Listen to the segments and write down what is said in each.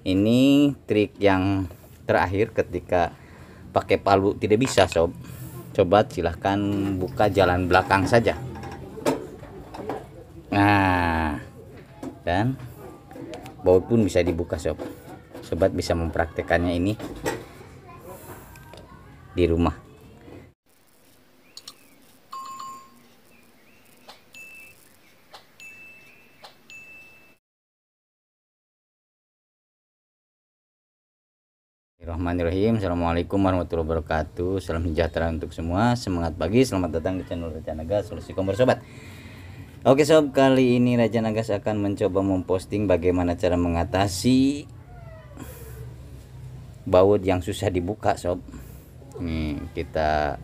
Ini trik yang terakhir ketika pakai palu tidak bisa sob. Coba silahkan buka jalan belakang saja. Nah, dan baut pun bisa dibuka sob. Sobat bisa mempraktekannya ini di rumah. Bismillahirrahmanirrahim. Assalamualaikum warahmatullahi wabarakatuh. Salam sejahtera untuk semua. Semangat pagi. Selamat datang di channel Raja Nagas Solusi Kompor Sobat. Oke sob, kali ini Raja Nagas akan mencoba memposting bagaimana cara mengatasi baut yang susah dibuka sob. Nih kita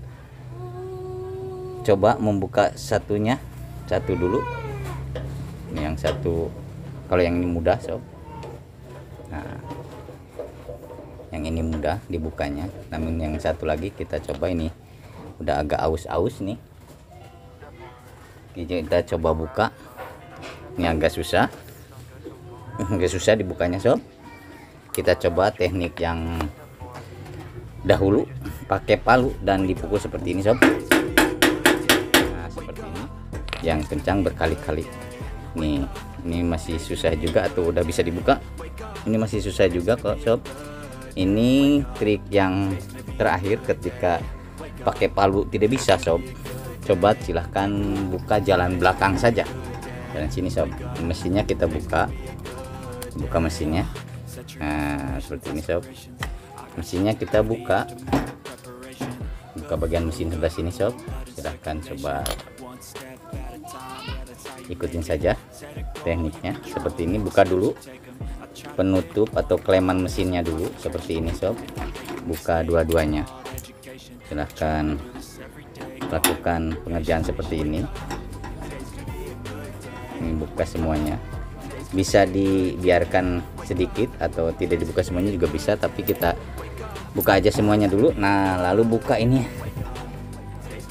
coba membuka satu dulu. Ini yang satu, kalau yang ini mudah sob. Nah, yang ini mudah dibukanya, namun yang satu lagi kita coba ini udah agak aus-aus nih. Kita coba buka, ini agak susah dibukanya sob. Kita coba teknik yang dahulu pakai palu dan dipukul seperti ini sob. Nah seperti ini, yang kencang berkali-kali. Nih ini masih susah juga, atau udah bisa dibuka, ini masih susah juga kok sob. Ini trik yang terakhir ketika pakai palu tidak bisa sob. Coba silahkan buka jalan belakang saja. Dan sini sob, mesinnya kita buka mesinnya. Nah seperti ini sob, mesinnya kita buka bagian mesin sebelah sini sob. Silahkan coba ikutin saja tekniknya seperti ini. Buka dulu penutup atau kleman mesinnya dulu seperti ini sob. Buka dua-duanya. Silahkan lakukan pengerjaan seperti ini. Ini buka semuanya. Bisa dibiarkan sedikit atau tidak dibuka semuanya juga bisa, tapi kita buka aja semuanya dulu. Nah lalu buka ini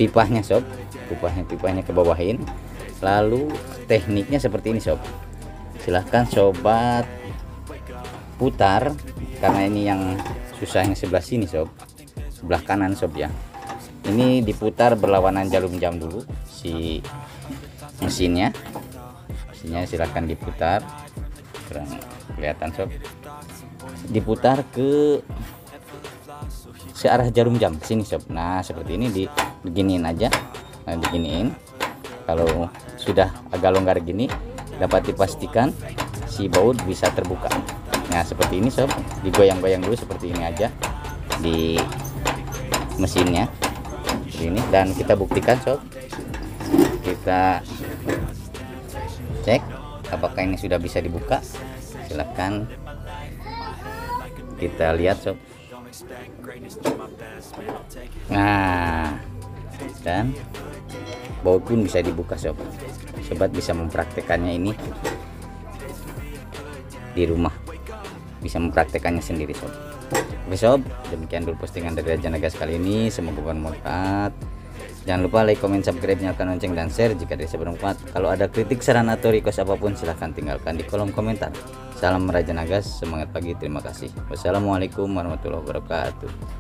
pipahnya sob, pipahnya ke bawahin. Lalu tekniknya seperti ini sob. Silahkan sobat putar, karena ini yang susah yang sebelah sini sob, sebelah kanan sob ya. Ini diputar berlawanan jarum jam dulu si mesinnya silahkan diputar, kurang kelihatan sob. Diputar ke searah jarum jam sini sob. Nah seperti ini, diginiin aja. Nah diginiin, kalau sudah agak longgar gini dapat dipastikan si baut bisa terbuka. Nah seperti ini sob, digoyang-goyang dulu seperti ini aja di mesinnya ini, dan kita buktikan sob. Kita cek apakah ini sudah bisa dibuka. Silahkan kita lihat sob. Nah, dan baut pun bisa dibuka sob. Sobat bisa mempraktekannya ini di rumah, bisa mempraktekannya sendiri sob. Oke sob, demikian dulu postingan dari Raja Nagas kali ini. Semoga bermanfaat. Jangan lupa like, comment, subscribe, nyalakan lonceng dan share jika dirasa bermanfaat. Kalau ada kritik, saran atau request apapun silahkan tinggalkan di kolom komentar. Salam Raja Nagas, semangat pagi, terima kasih. Wassalamualaikum warahmatullahi wabarakatuh.